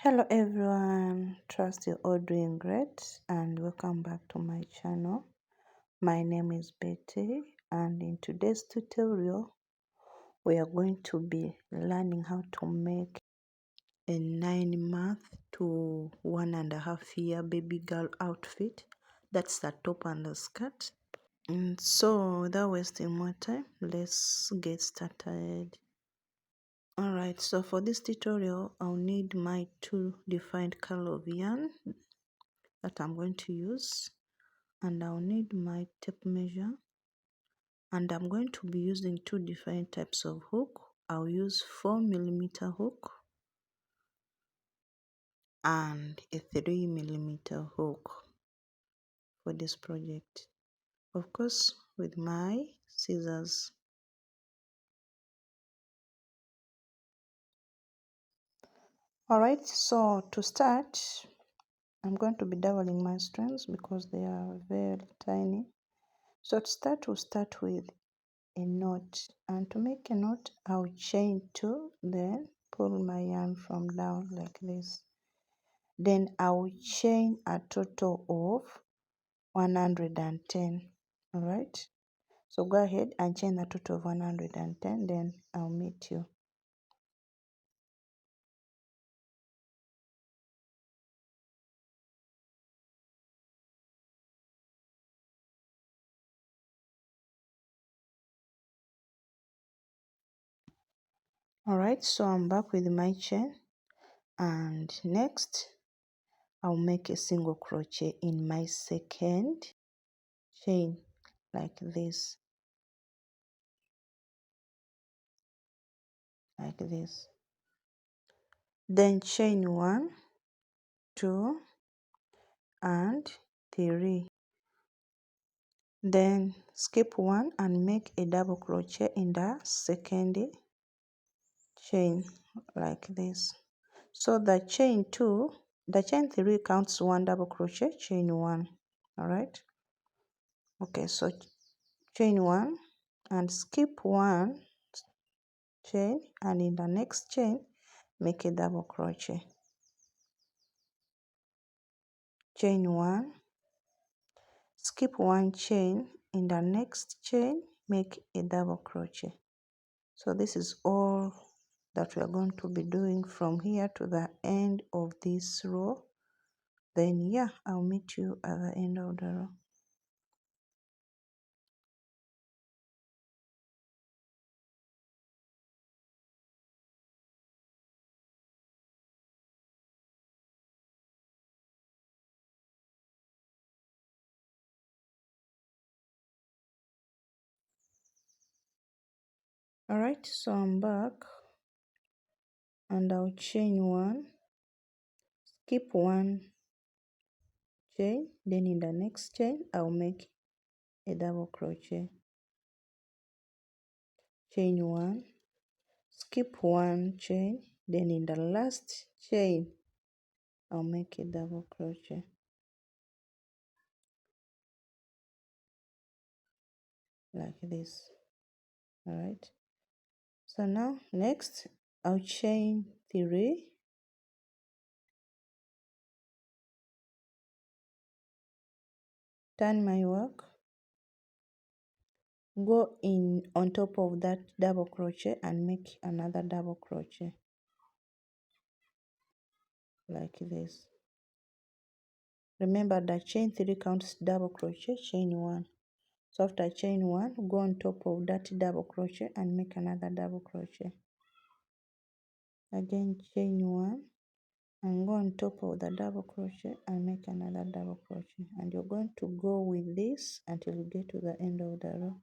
Hello everyone, trust you're all doing great and welcome back to my channel. My name is Betty and in today's tutorial we are going to be learning how to make a 9-month to 1.5 year baby girl outfit. That's the top and the skirt. And so without wasting more time, let's get started. Alright, so for this tutorial I'll need my two defined color of yarn that I'm going to use, and I'll need my tape measure, and I'm going to be using two different types of hook. I'll use 4mm hook and a 3mm hook for this project, of course with my scissors. Alright, so to start I'm going to be doubling my strands because they are very tiny. So to start, we'll start with a knot, and to make a knot I'll chain 2, then pull my yarn from down like this. Then I'll chain a total of 110. Alright, so go ahead and chain a total of 110, then I'll meet you. Alright, so I'm back with my chain, and next I'll make a single crochet in my second chain like this, then chain 1, 2 and 3, then skip 1 and make a double crochet in the second chain like this. So the chain 3 counts 1 double crochet, chain 1. Alright, okay, so chain 1 and skip 1 chain, and in the next chain make a double crochet, chain 1, skip 1 chain, in the next chain make a double crochet. So this is all that we are going to be doing from here to the end of this row. Then yeah, I'll meet you at the end of the row. Alright, so I'm back and I'll chain 1, skip 1 chain, then in the next chain I'll make a double crochet, chain 1, skip 1 chain, then in the last chain I'll make a double crochet like this. Alright, so now next I'll chain 3, turn my work, go in on top of that double crochet and make another double crochet like this. Remember that chain 3 counts double crochet, chain 1. So after chain 1, go on top of that double crochet and make another double crochet. Again chain 1 and go on top of the double crochet and make another double crochet, and you're going to go with this until you get to the end of the row.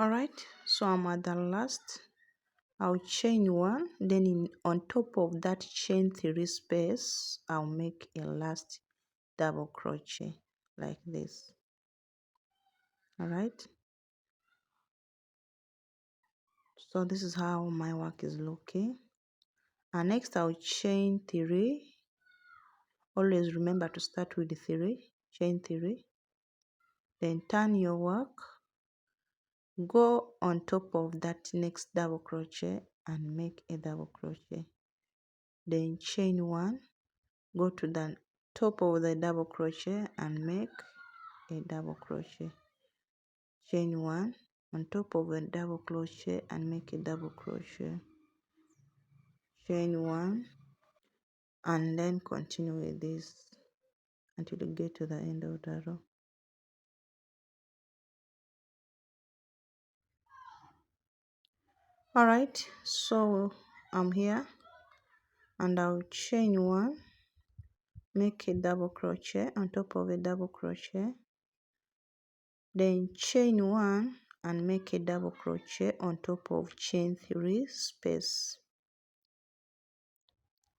Alright, so I'm at the last. I'll chain 1, then on top of that chain 3 space I'll make a last double crochet like this. All right, so this is how my work is looking. And next I'll chain 3. Always remember to start with 3, chain 3, then turn your work, go on top of that next double crochet and make a double crochet, then chain 1, go to the top of the double crochet and make a double crochet, chain 1 on top of a double crochet and make a double crochet, chain 1, and then continue with this until you get to the end of the row. All right, so I'm here and I'll chain 1, make a double crochet on top of a double crochet, then chain 1 and make a double crochet on top of chain 3 space,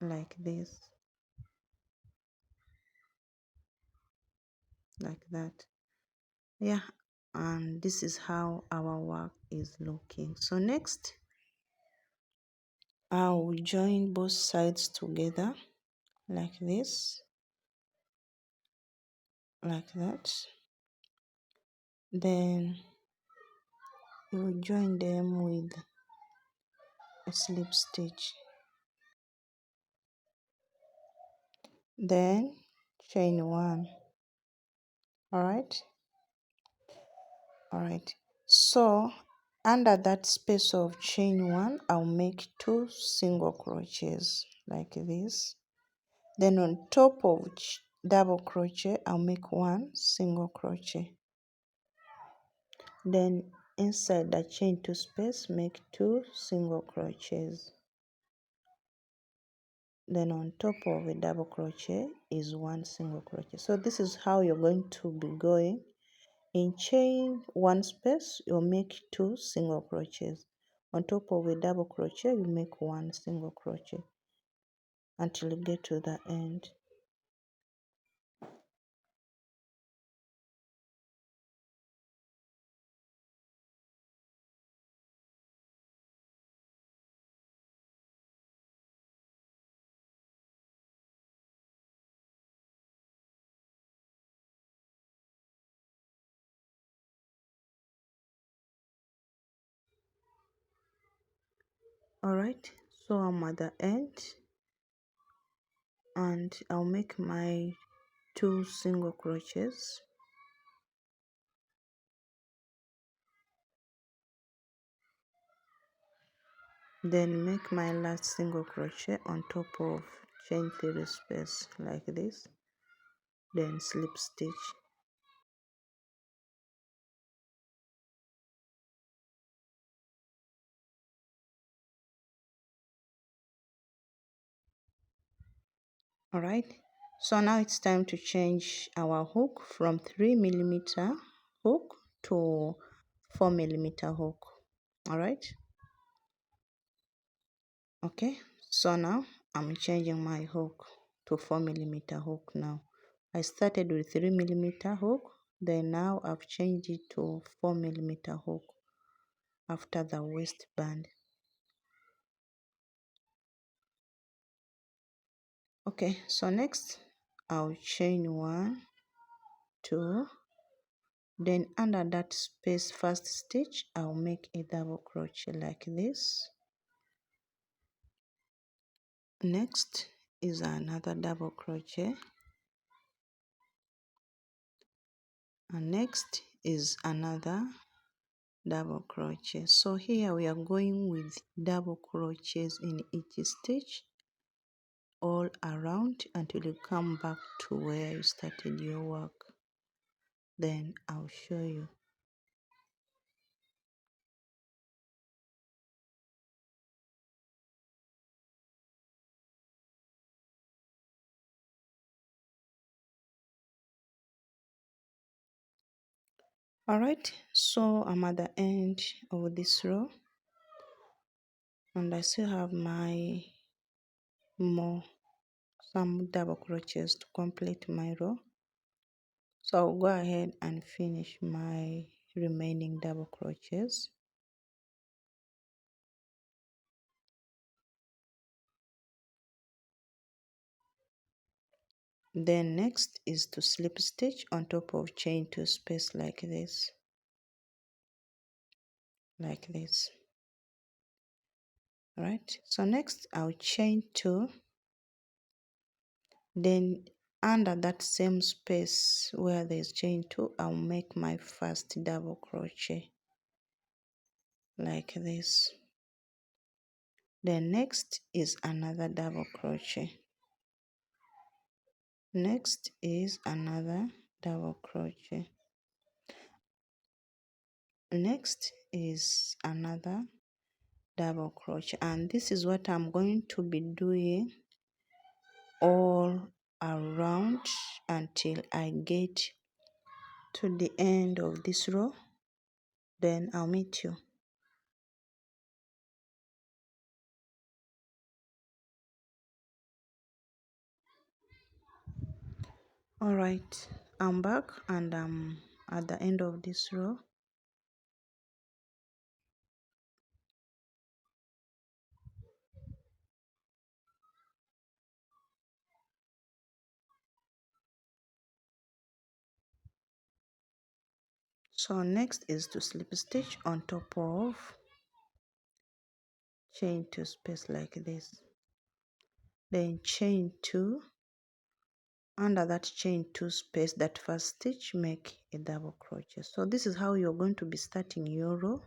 like this, like that. Yeah, and this is how our work is looking. So next I'll join both sides together like this, like that. Then you will join them with a slip stitch, then chain 1. All right, so under that space of chain 1 I'll make 2 single crochets like this, then on top of double crochet I'll make 1 single crochet, then inside the chain 2 space make 2 single crochets, then on top of a double crochet is 1 single crochet. So this is how you're going to be going. In chain 1 space you'll make 2 single crochets, on top of a double crochet you make 1 single crochet until you get to the end. All right, so I'm at the end and I'll make my 2 single crochets, then make my last single crochet on top of chain 3 space like this, then slip stitch. All right, so now it's time to change our hook from 3mm hook to 4mm hook. All right, okay, so now I'm changing my hook to 4mm hook. Now I started with 3mm hook, then now I've changed it to 4mm hook after the waistband. Okay, so next I'll chain 1, 2, then under that space first stitch I'll make a double crochet like this. Next is another double crochet, and next is another double crochet. So here we are going with double crochets in each stitch all around until you come back to where you started your work. Then I'll show you. All right, so I'm at the end of this row and I still have my some double crochets to complete my row. So I'll go ahead and finish my remaining double crochets. Then next is to slip stitch on top of chain 2 space like this. Alright, so next I'll chain 2, then under that same space where there's chain 2, I'll make my first double crochet like this. Then next is another double crochet. Next is another double crochet. Next is another double crochet, and this is what I'm going to be doing all around until I get to the end of this row. Then I'll meet you. All right, I'm back and I'm at the end of this row. So next is to slip stitch on top of chain 2 space like this, then chain 2, under that chain 2 space, that first stitch, make a double crochet. So this is how you're going to be starting your row,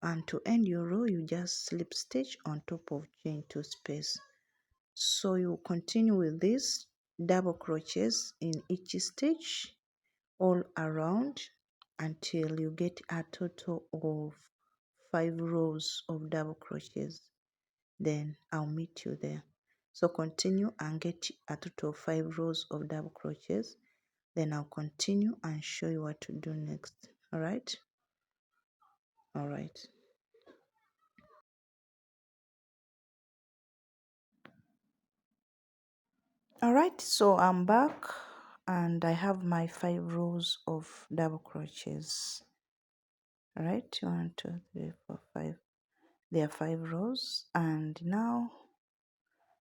and to end your row you just slip stitch on top of chain 2 space. So you continue with this double crochets in each stitch all around until you get a total of 5 rows of double crochets. Then I'll meet you there. So continue and get a total of 5 rows of double crochets. Then I'll continue and show you what to do next. All right. Alright, so I'm back and I have my 5 rows of double crochets. Alright, 1, 2, 3, 4, 5. There are 5 rows, and now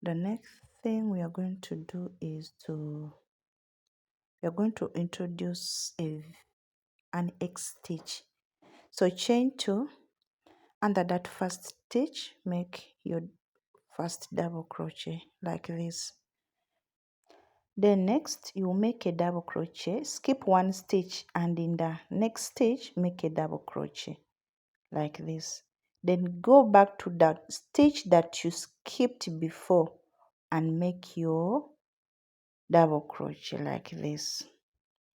the next thing we are going to do is we are going to introduce an X stitch. So chain 2, under that first stitch, make your first double crochet like this. Then next you make a double crochet, skip 1 stitch, and in the next stitch make a double crochet like this. Then go back to that stitch that you skipped before and make your double crochet like this.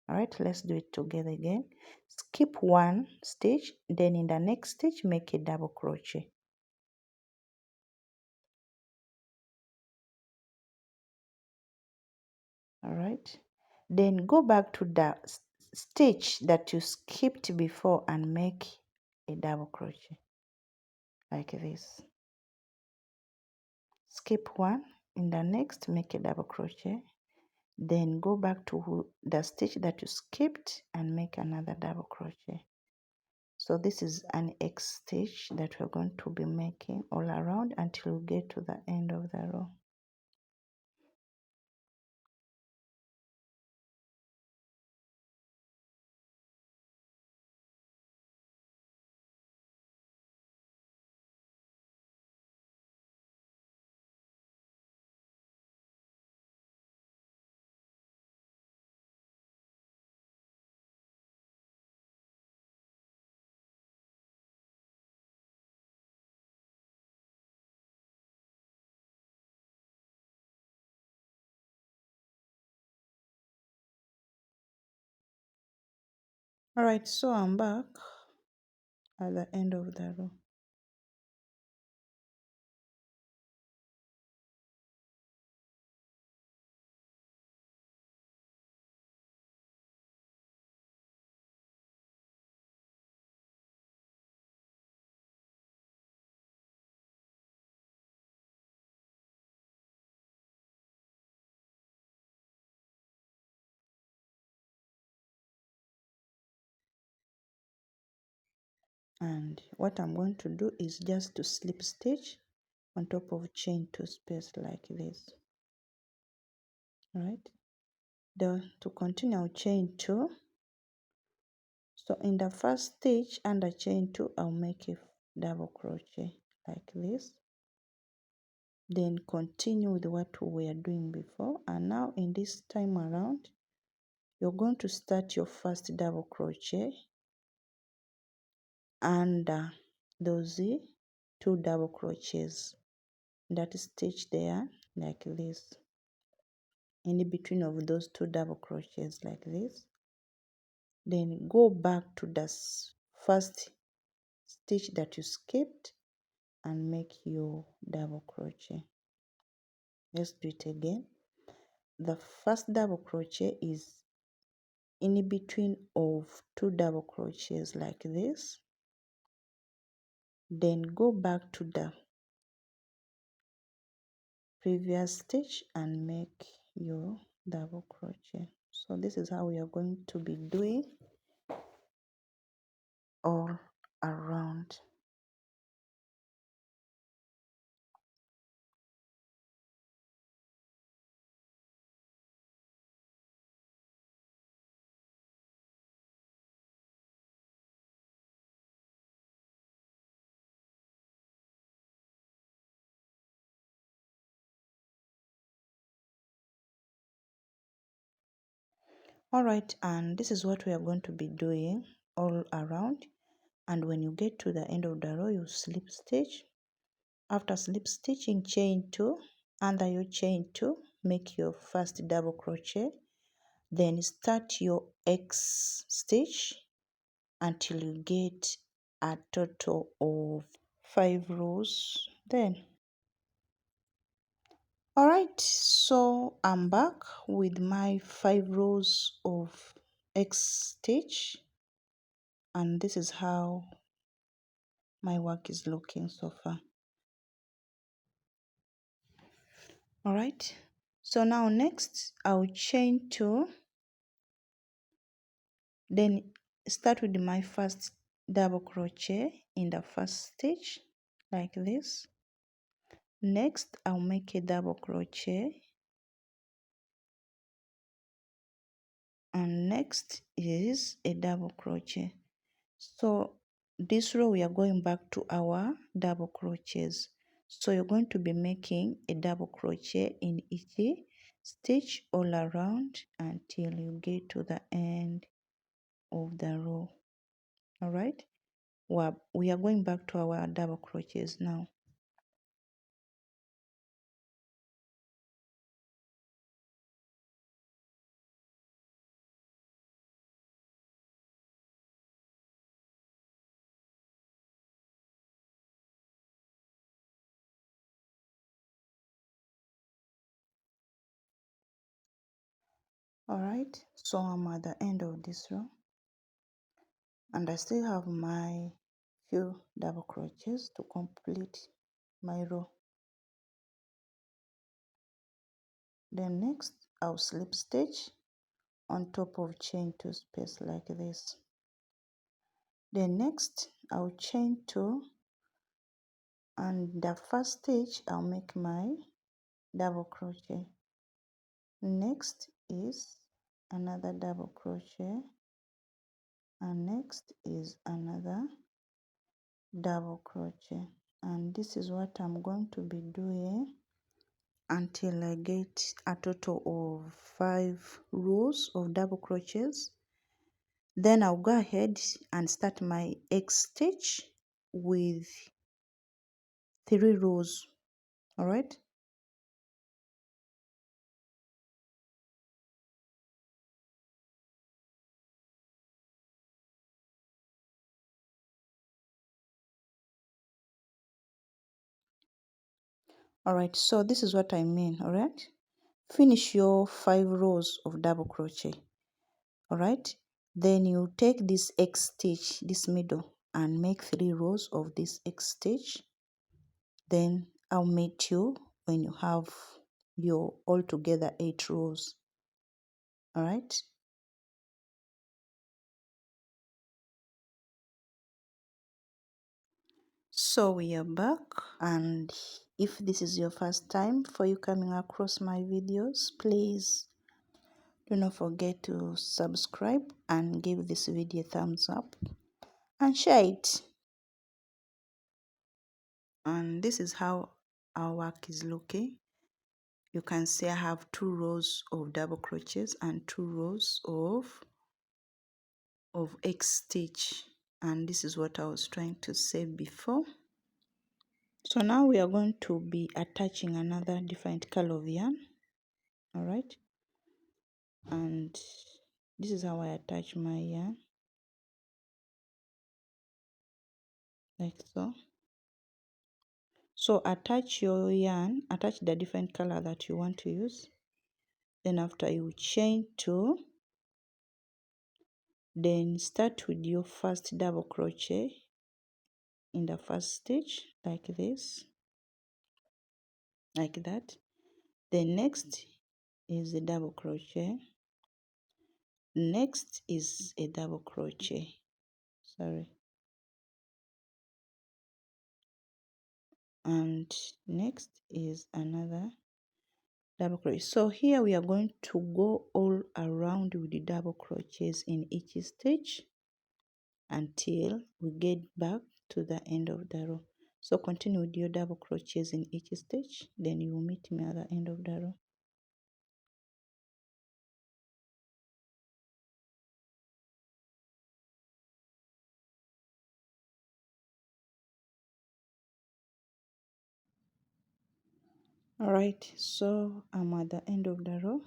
All right, let's do it together again. Skip 1 stitch, then in the next stitch make a double crochet. All right, then go back to the stitch that you skipped before and make a double crochet like this. Skip 1, in the next make a double crochet, then go back to the stitch that you skipped and make another double crochet. So this is an X stitch that we're going to be making all around until we get to the end of the row. Alright, so I'm back at the end of the row. And what I'm going to do is just to slip stitch on top of chain 2 space like this. Right, then to continue I'll chain 2. So in the first stitch under chain 2 I'll make a double crochet like this, then continue with what we were doing before. And now in this time around you're going to start your first double crochet under those 2 double crochets that stitch there like this, in between of those 2 double crochets like this. Then go back to the first stitch that you skipped and make your double crochet. Let's do it again. The first double crochet is in between of 2 double crochets like this. Then go back to the previous stitch and make your double crochet. So this is how we are going to be doing all around. Alright, and this is what we are going to be doing all around. And when you get to the end of the row, you slip stitch. After slip stitching, chain 2. Under your chain 2, make your first double crochet. Then start your X stitch until you get a total of 5 rows. Then alright, so I'm back with my 5 rows of X stitch, and this is how my work is looking so far. Alright, so now next I'll chain 2, then start with my first double crochet in the first stitch like this. Next I'll make a double crochet, and next is a double crochet. So this row we are going back to our double crochets. So you're going to be making a double crochet in each stitch all around until you get to the end of the row. All right, we are going back to our double crochets now. All right, so I'm at the end of this row and I still have my few double crochets to complete my row. Then next I'll slip stitch on top of chain 2 space like this. Then next I'll chain 2, and the first stitch I'll make my double crochet. Next is another double crochet, and next is another double crochet, and this is what I'm going to be doing until I get a total of 5 rows of double crochets. Then I'll go ahead and start my X stitch with 3 rows. All right, so this is what I mean. All right, finish your 5 rows of double crochet. All right, then you take this X stitch, this middle, and make 3 rows of this X stitch. Then I'll meet you when you have your altogether 8 rows. All right, So we are back, and if this is your first time for you coming across my videos, please do not forget to subscribe and give this video a thumbs up and share it. And this is how our work is looking. You can see I have 2 rows of double crochets and 2 rows of X stitch, and this is what I was trying to say before. So now we are going to be attaching another different color of yarn. All right, and this is how I attach my yarn, like so. So attach your yarn, attach the different color that you want to use. Then after you chain 2, then start with your first double crochet in the first stitch, like this, like that. Then next is a double crochet, next is a double crochet, and next is another double crochet. So here we are going to go all around with the double crochets in each stitch until we get back to the end of the row. So continue with your double crochets in each stitch, then you will meet me at the end of the row. Alright, so I'm at the end of the row.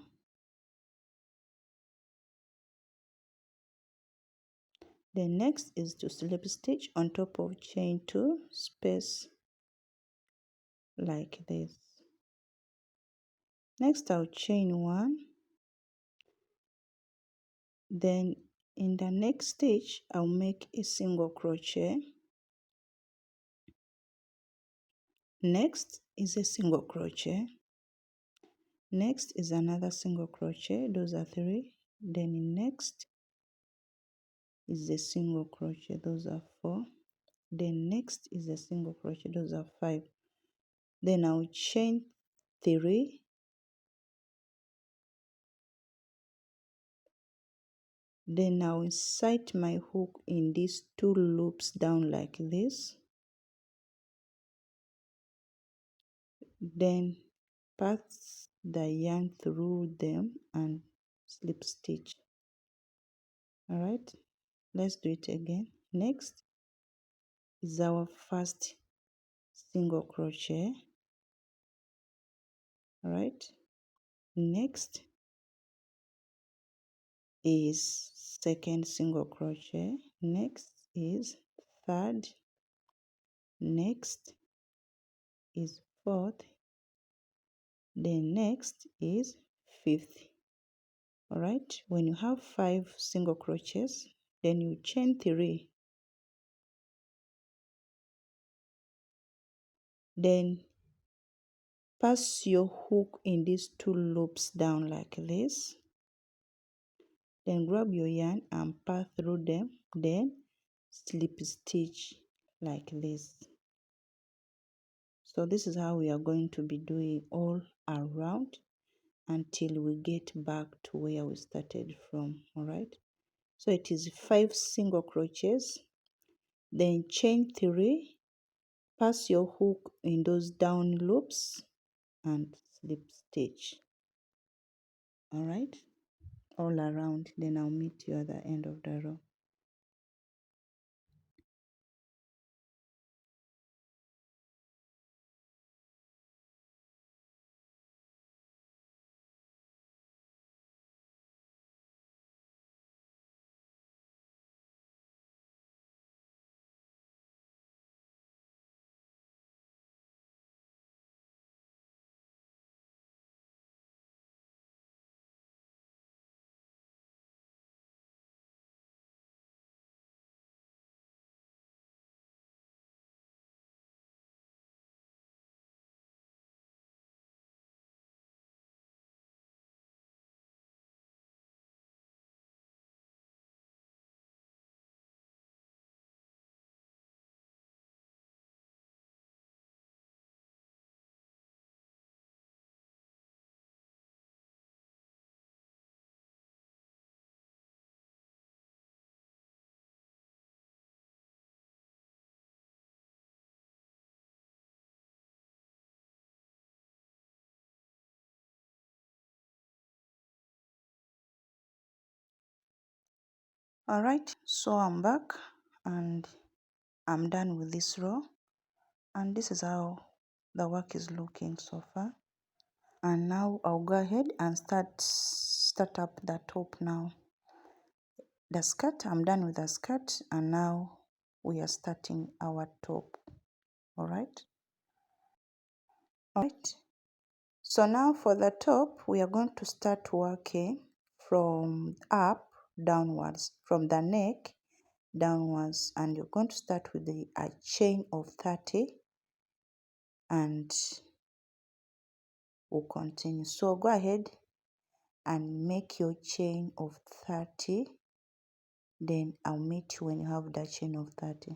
The next is to slip stitch on top of chain 2 space, like this. Next I'll chain 1, then in the next stitch I'll make a single crochet. Next is a single crochet, next is another single crochet, those are 3. Then next is a single crochet, those are 4. Then next is a single crochet, those are 5. Then I'll chain 3, then I'll insert my hook in these 2 loops down like this, then pass the yarn through them and slip stitch. Alright, let's do it again. Next is our first single crochet. Alright, next is second single crochet, next is third, next is fourth, then next is fifth. Alright, when you have 5 single crochets, then you chain 3, then pass your hook in these 2 loops down like this, then grab your yarn and pass through them, then slip stitch like this. So this is how we are going to be doing all around until we get back to where we started from. All right, so it is 5 single crochets, then chain 3, pass your hook in those down loops and slip stitch. All right, all around, then I'll meet you at the end of the row. Alright, so I'm back and I'm done with this row, and this is how the work is looking so far. And now I'll go ahead and start up the top now. The skirt, I'm done with the skirt, and now we are starting our top. Alright. So now for the top, we are going to start working from up downwards, from the neck downwards, and you're going to start with a chain of 30, and we'll continue. So go ahead and make your chain of 30, then I'll meet you when you have the chain of 30.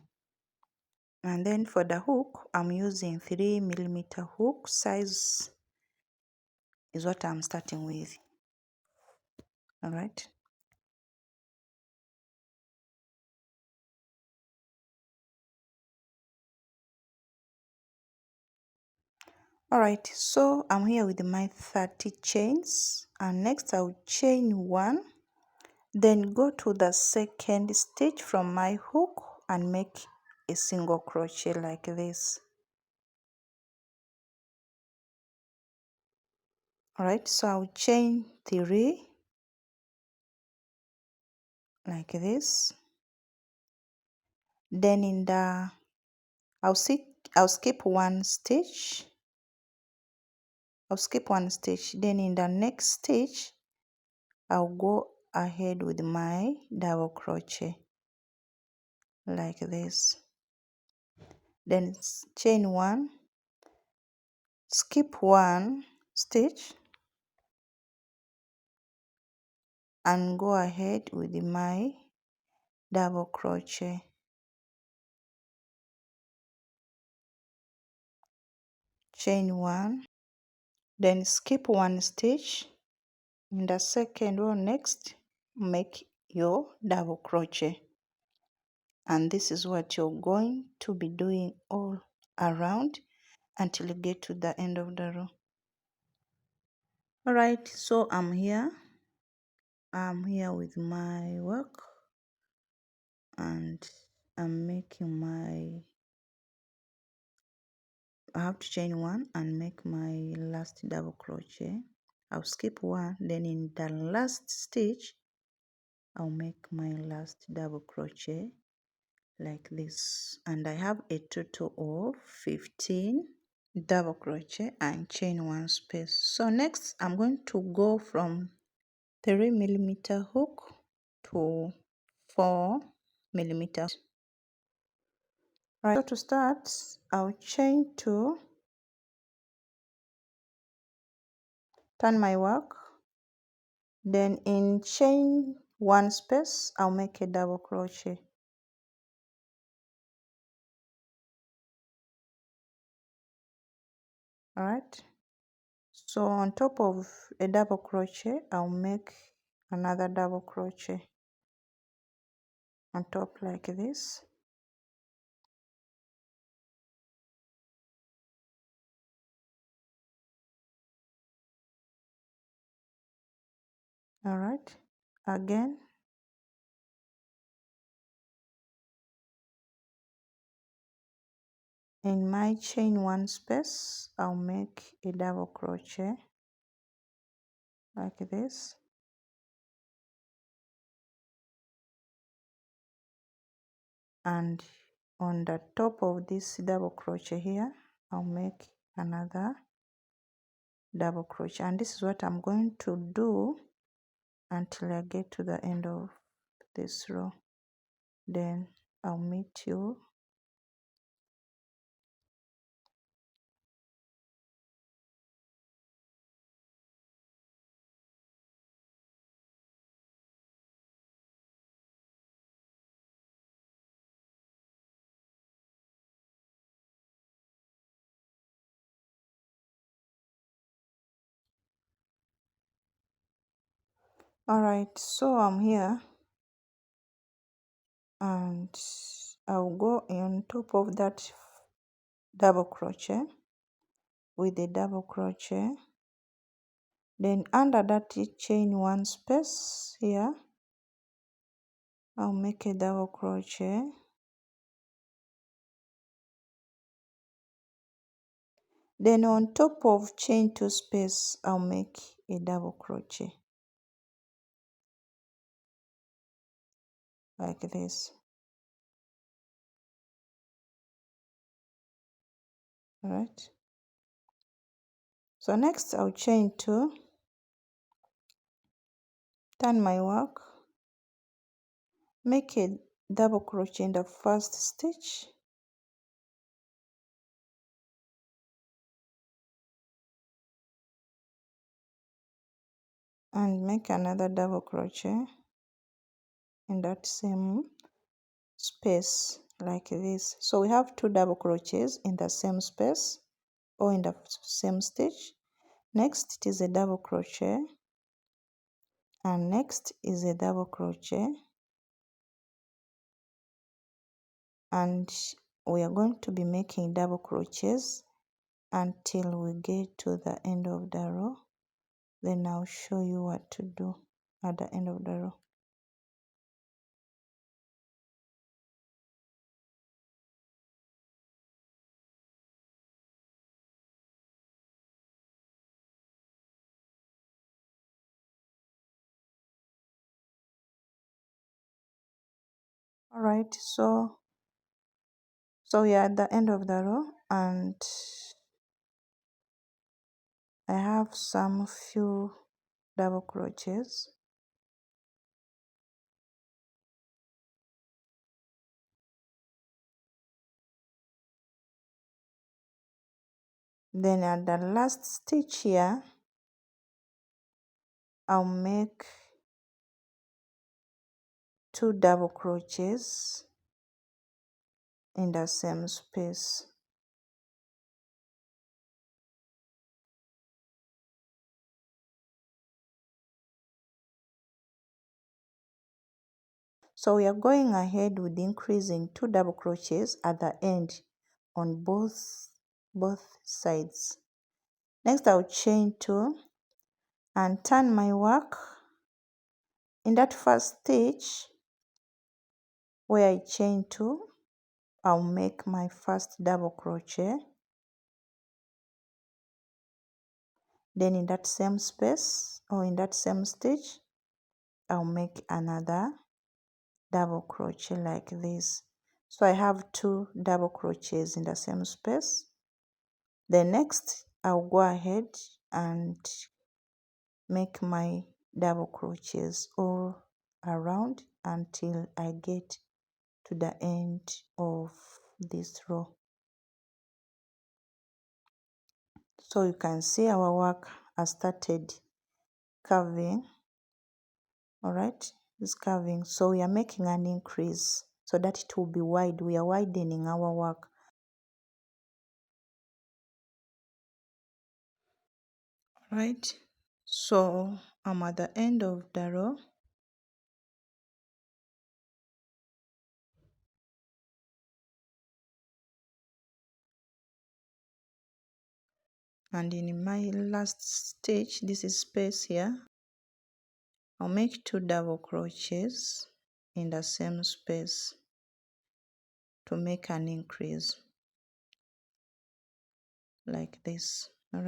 And then for the hook, I'm using 3mm hook. Size is what I'm starting with. Alright. Alright, so I'm here with my 30 chains, and next I'll chain 1, then go to the second stitch from my hook and make a single crochet like this. Alright, so I'll chain 3 like this. Then in the I'll skip one stitch. Then in the next stitch I'll go ahead with my double crochet like this. Then chain 1, skip one stitch, and go ahead with my double crochet. Chain 1, then skip one stitch. In the second row next, make your double crochet, and this is what you're going to be doing all around until you get to the end of the row. Alright, so I'm here with my work, and I'm making I have to chain 1 and make my last double crochet. I'll skip 1, then in the last stitch I'll make my last double crochet like this, and I have a total of 15 double crochet and chain 1 space. So next I'm going to go from 3mm hook to 4mm. Right, so to start I'll chain 2, turn my work, then in chain 1 space I'll make a double crochet. Alright, so on top of a double crochet I'll make another double crochet on top like this. Alright, again in my chain 1 space I'll make a double crochet like this, and on the top of this double crochet here I'll make another double crochet, and this is what I'm going to do until I get to the end of this row. Then I'll meet you. Alright, so I'm here, and I'll go on top of that double crochet with a double crochet, then under that chain 1 space here I'll make a double crochet, then on top of chain 2 space I'll make a double crochet like this. All right, so next I'll chain 2, turn my work, make a double crochet in the first stitch, and make another double crochet in that same space like this. So we have 2 double crochets in the same space or in the same stitch. Next it is a double crochet, and next is a double crochet, and we are going to be making double crochets until we get to the end of the row. Then I'll show you what to do at the end of the row. All right, so we are at the end of the row, and I have some few double crochets. Then at the last stitch here, I'll make 2 double crochets in the same space. So we are going ahead with increasing 2 double crochets at the end on both sides. Next I'll chain 2 and turn my work. In that first stitch where I chain 2, I'll make my first double crochet. Then in that same space or in that same stitch, I'll make another double crochet like this. So I have 2 double crochets in the same space. Then next I'll go ahead and make my double crochets all around until I get to the end of this row. So you can see our work has started curving. All right, it's curving, so we are making an increase so that it will be wide. We are widening our work. All right, so I'm at the end of the row. And in my last stitch, this is space here, I'll make 2 double crochets in the same space to make an increase like this. All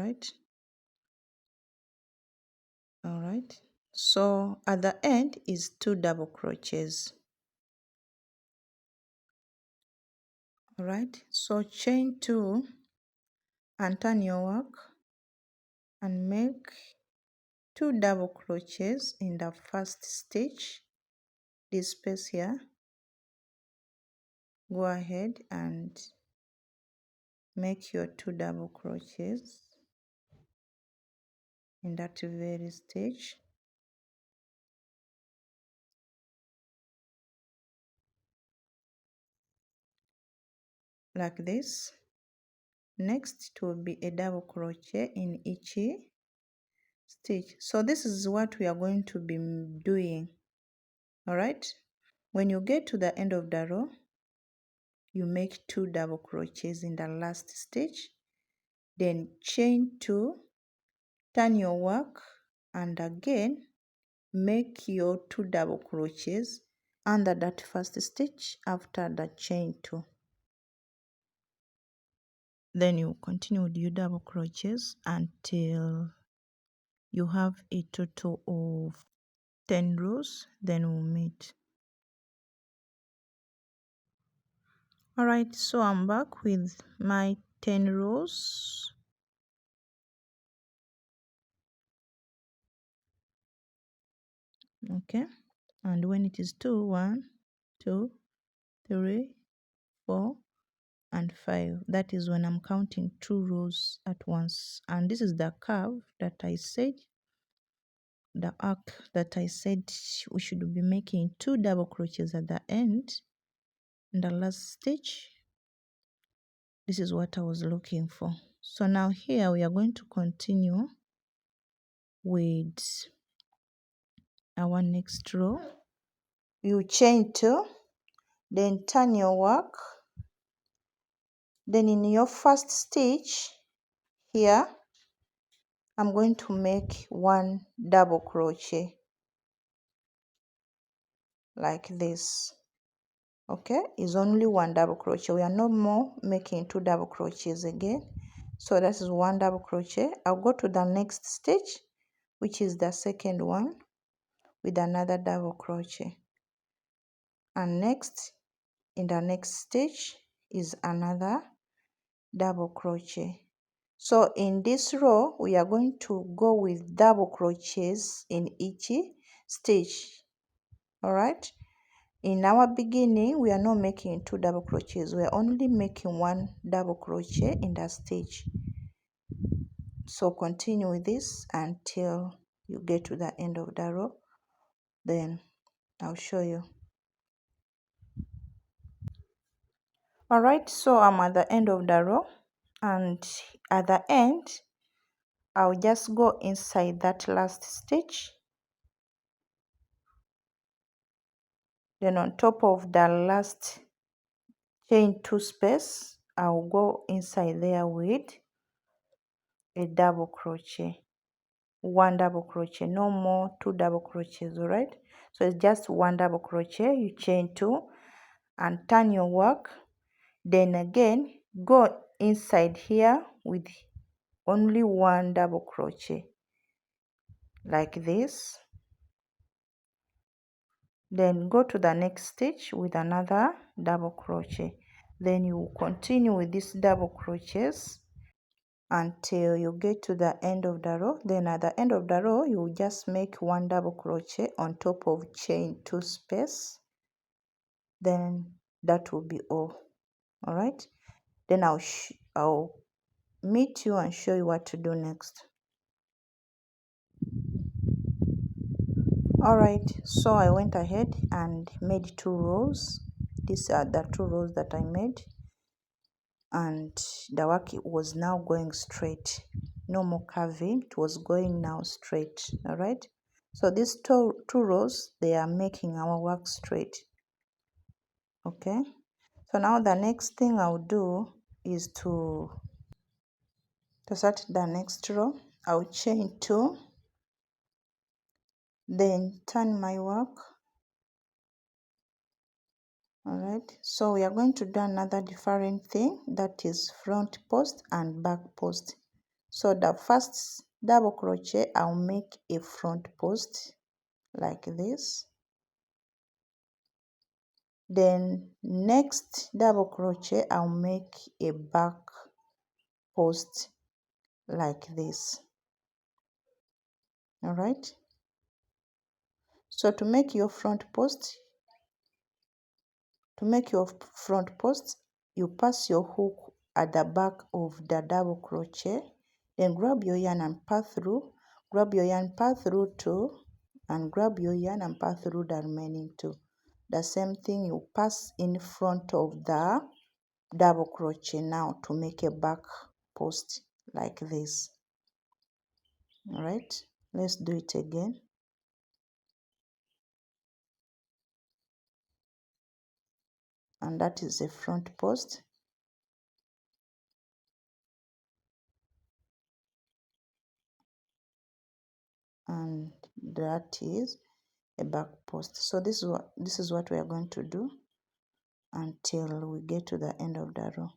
right, so at the end is 2 double crochets. All right, so chain 2 and turn your work and make 2 double crochets in the first stitch, this space here. Go ahead and make your 2 double crochets in that very stitch. Like this. Next it will be a double crochet in each stitch. So this is what we are going to be doing. All right, when you get to the end of the row, you make 2 double crochets in the last stitch, then chain 2, turn your work, and again make your 2 double crochets under that first stitch after the chain 2. Then you continue with your double crochets until you have a total of 10 rows, then we'll meet. Alright, so I'm back with my 10 rows. Okay, and when it is 2, 1, 2, 3, 4 and 5, that is when I'm counting 2 rows at once. And this is the curve that I said, the arc that I said we should be making 2 double crochets at the end in the last stitch. This is what I was looking for. So now here we are going to continue with our next row. You chain 2, then turn your work, then in your first stitch here I'm going to make 1 double crochet like this. Okay, is only 1 double crochet. We are no more making 2 double crochets again. So that is 1 double crochet. I'll go to the next stitch, which is the second one, with another double crochet. And next, in the next stitch is another double crochet. So in this row we are going to go with double crochets in each stitch. All right, in our beginning we are not making 2 double crochets, we are only making 1 double crochet in that stitch. So continue with this until you get to the end of the row, then I'll show you. All right, so I'm at the end of the row, and at the end I'll just go inside that last stitch, then on top of the last chain 2 space I'll go inside there with a double crochet, 1 double crochet, no more 2 double crochets. All right, so it's just 1 double crochet. You chain 2 and turn your work, then again go inside here with only 1 double crochet like this, then go to the next stitch with another double crochet. Then you continue with these double crochets until you get to the end of the row. Then at the end of the row you will just make 1 double crochet on top of chain 2 space, then that will be all. All right, then I'll meet you and show you what to do next. All right, so I went ahead and made 2 rows. These are the 2 rows that I made, and the work was now going straight, no more curving, it was going now straight. All right, so these two rows, they are making our work straight. Okay, so now the next thing I'll do is to start the next row. I'll chain 2, then turn my work. All right, so we are going to do another different thing, that is front post and back post. So the first double crochet I'll make a front post like this, then next double crochet I'll make a back post like this. All right, so to make your front post, you pass your hook at the back of the double crochet, then grab your yarn and pass through, grab your yarn, pass through 2, and grab your yarn and pass through the remaining 2. The same thing, you pass in front of the double crochet now to make a back post like this. All right, let's do it again. And that is a front post. And that is a back post. So this is what we are going to do until we get to the end of the row.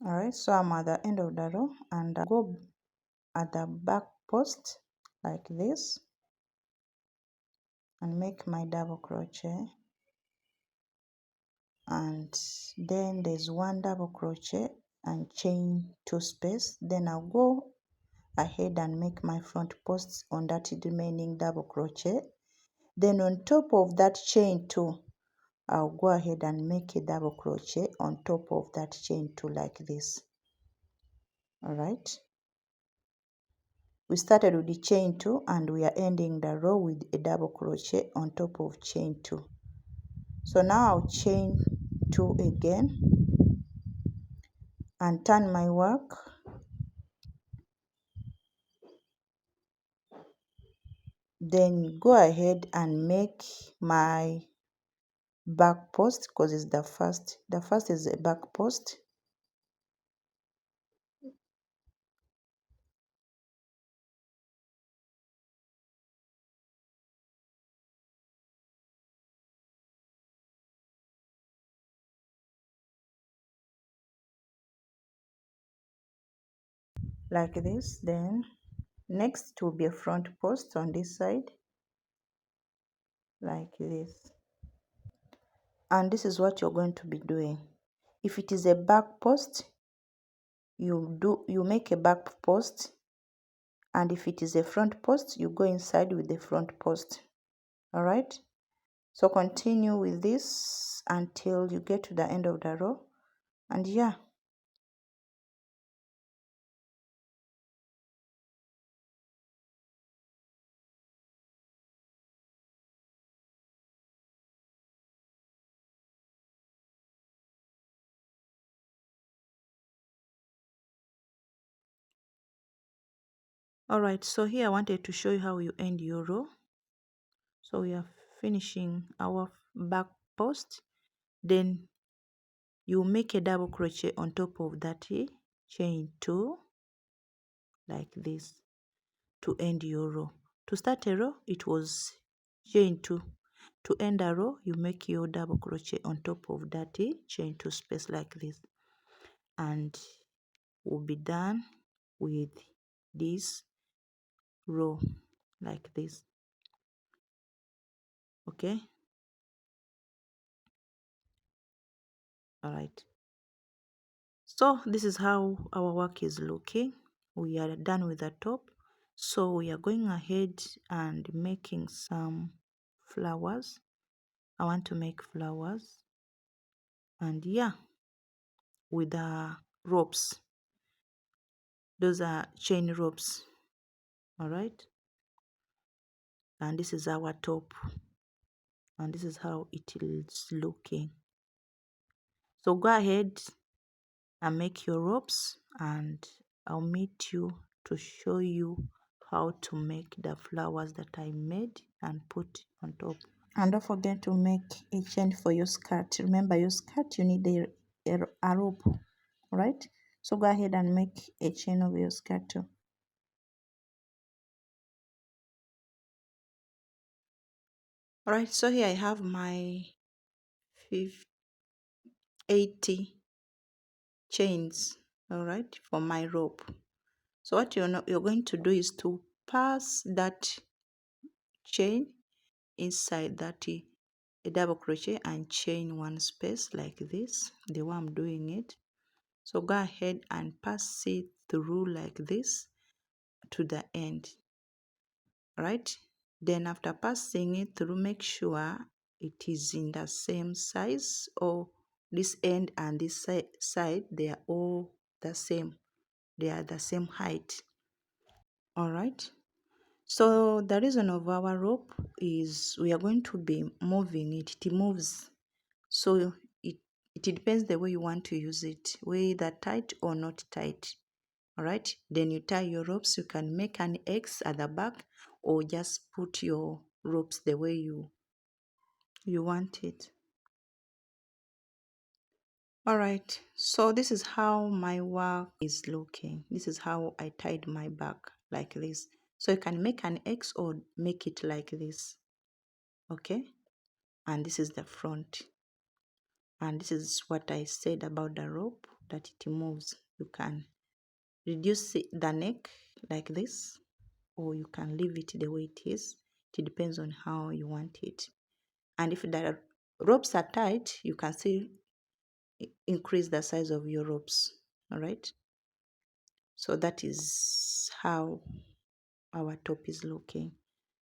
All right, so I'm at the end of the row and I go at the back post like this and make my double crochet, and then there's one double crochet and chain 2 space. Then I'll go ahead and make my front posts on that remaining double crochet. Then on top of that chain 2, I'll go ahead and make a double crochet on top of that chain 2 like this. All right, we started with the chain 2 and we are ending the row with a double crochet on top of chain 2. So now I'll chain 2 again and turn my work, then go ahead and make my back post because it's the first is a back post. Like this. Then next will be a front post on this side like this, and this is what you're going to be doing. If it is a back post, you make a back post, and if it is a front post, you go inside with the front post. All right, so continue with this until you get to the end of the row, and yeah. All right, so here I wanted to show you how you end your row. So we are finishing our back post, then you make a double crochet on top of that chain 2 like this to end your row. To start a row, it was chain 2. To end a row, you make your double crochet on top of that chain 2 space like this, and we'll be done with this row like this. Okay, all right, so this is how our work is looking. We are done with the top, so we are going ahead and making some flowers. I want to make flowers, and yeah, with the ropes, those are chain ropes. All right, and this is our top, and this is how it is looking. So go ahead and make your ropes, and I'll meet you to show you how to make the flowers that I made and put on top. And don't forget to make a chain for your skirt. Remember, your skirt, you need a rope, right? So go ahead and make a chain of your skirt too. All right, so here I have my 80 chains, all right, for my rope. So what you're going to do is to pass that chain inside that a double crochet and chain 1 space like this, the way I'm doing it. So go ahead and pass it through like this to the end. Right, then after passing it through, make sure it is in the same size, or this end and this side, they are all the same, they are the same height. All right, so the reason of our rope is we are going to be moving it. It moves, so it depends the way you want to use it, whether tight or not tight. All right, then you tie your ropes. You can make an X at the back, or just put your ropes the way you want it. All right, so this is how my work is looking. This is how I tied my back like this. So you can make an X or make it like this. Okay, and this is the front, and this is what I said about the rope, that it moves. You can reduce the neck like this, or you can leave it the way it is. It depends on how you want it. And if the ropes are tight, you can still increase the size of your ropes. All right, so that is how our top is looking.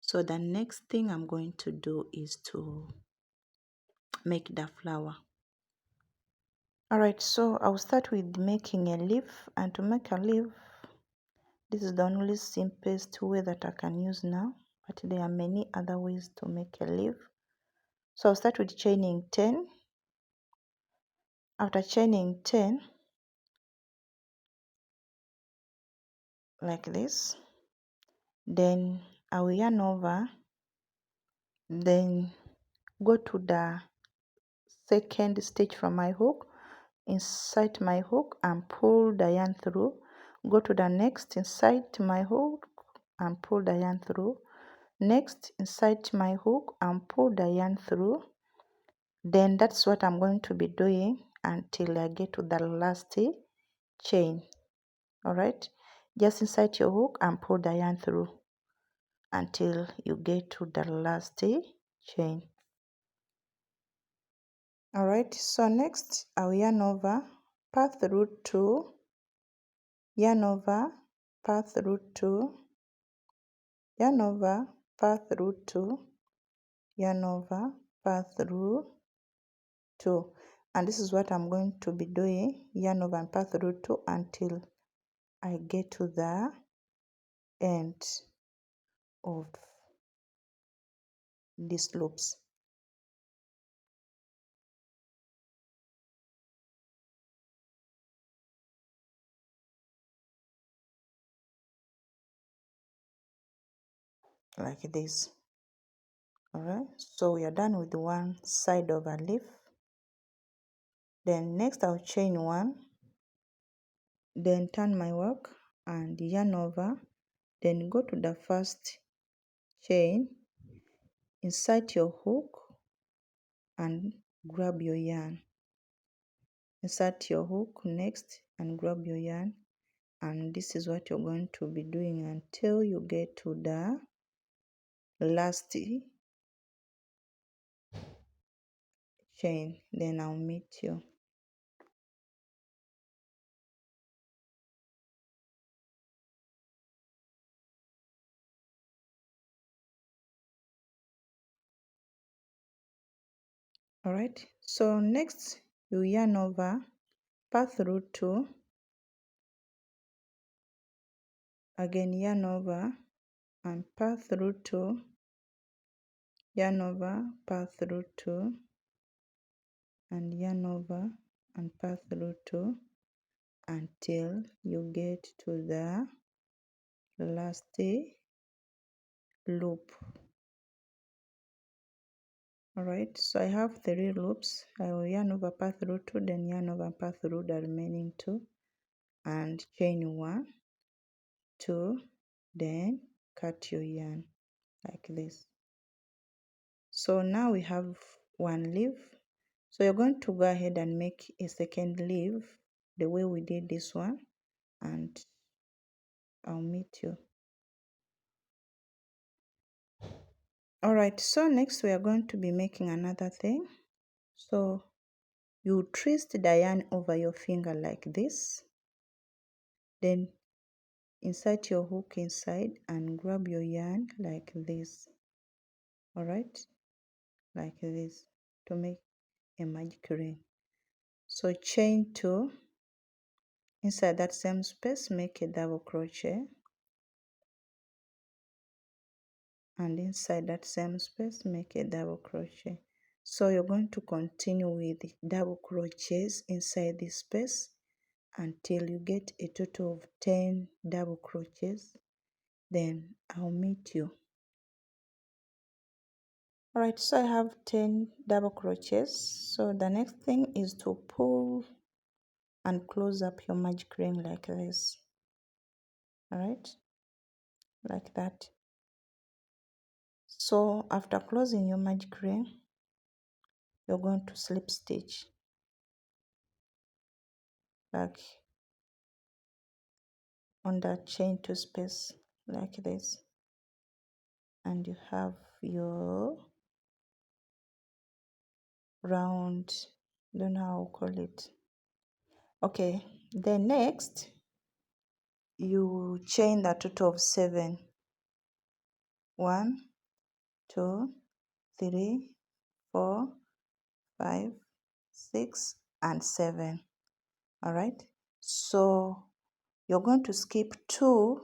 So the next thing I'm going to do is to make the flower. All right, so I'll start with making a leaf, and to make a leaf, this is the only simplest way that I can use now, but there are many other ways to make a leaf. So I'll start with chaining 10. After chaining 10, like this, then I will yarn over, then go to the second stitch from my hook, inside my hook and pull the yarn through, go to the next, inside my hook and pull the yarn through, next inside my hook and pull the yarn through. Then that's what I'm going to be doing until I get to the last chain. All right, just inside your hook and pull the yarn through until you get to the last chain. All right, so next I'll yarn over, pass through 2, yarn over, pass through 2, yarn over, pass through 2, yarn over, pass through 2, and this is what I'm going to be doing, yarn over and pass through 2 until I get to the end of these loops. Like this. All right, so we are done with one side of a leaf. Then next I'll chain 1, then turn my work and yarn over, then go to the first chain, insert your hook and grab your yarn. Insert your hook next and grab your yarn, and this is what you're going to be doing until you get to the last chain. Then I'll meet you. All right, so next you yarn over, pass through 2, again yarn over and pass through 2, yarn over, pass through 2, and yarn over and pass through 2 until you get to the last loop. All right, so I have 3 loops. I will yarn over, pass through 2, then yarn over and pass through the remaining 2 and chain 1, 2, then cut your yarn like this. So now we have one leaf. So you're going to go ahead and make a second leaf the way we did this one, and I'll meet you. All right, so next we are going to be making another thing. So you twist the yarn over your finger like this, then insert your hook inside and grab your yarn like this. All right, like this, to make a magic ring. So chain 2, inside that same space make a double crochet, and inside that same space make a double crochet. So you're going to continue with double crochets inside this space until you get a total of 10 double crochets. Then I'll meet you. All right, so I have 10 double crochets. So the next thing is to pull and close up your magic ring like this. All right, like that. So after closing your magic ring, you're going to slip stitch like on that chain two space like this, and you have your round, don't know how to call it. Okay, then next you chain the total of 7. 1, 2, 3, 4, 5, 6, and 7. All right, so you're going to skip two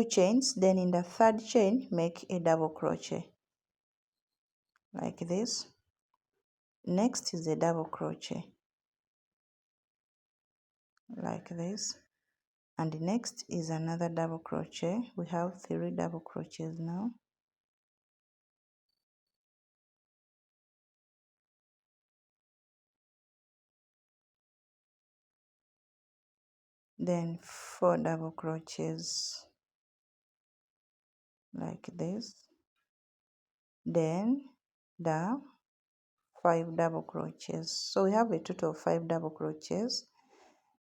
chains, then in the third chain make a double crochet like this. Next is a double crochet like this, and next is another double crochet. We have 3 double crochets now. Then 4 double crochets like this, then the 5 double crochets. So we have a total of 5 double crochets.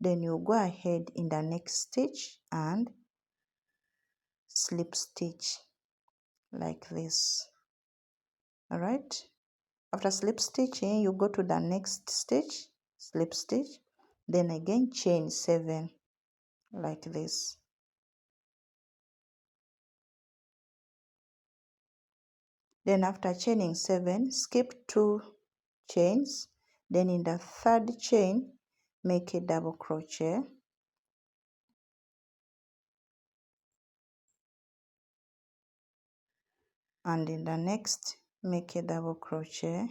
Then you go ahead in the next stitch and slip stitch like this. All right, after slip stitching you go to the next stitch, slip stitch, then again chain 7 like this. Then after chaining 7, skip 2 chains, then in the third chain make a double crochet, and in the next make a double crochet,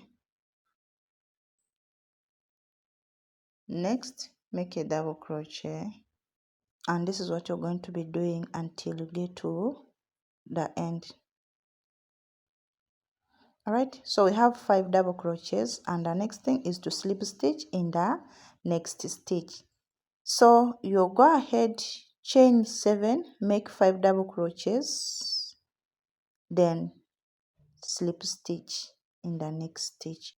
next make a double crochet, and this is what you're going to be doing until you get to the end. All right, so we have 5 double crochets, and the next thing is to slip stitch in the next stitch. So you go ahead, chain 7, make 5 double crochets, then slip stitch in the next stitch.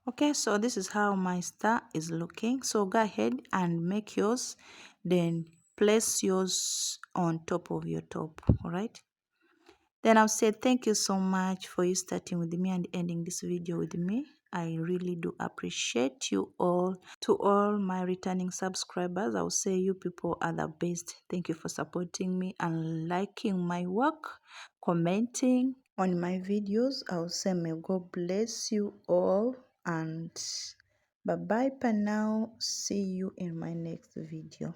Okay, so this is how my star is looking. So go ahead and make yours, then place yours on top of your top. All right, then I'll say thank you so much for you starting with me and ending this video with me. I really do appreciate you all. To all my returning subscribers, I'll say you people are the best. Thank you for supporting me and liking my work, commenting on my videos. I'll say may God bless you all, and bye bye for now. See you in my next video.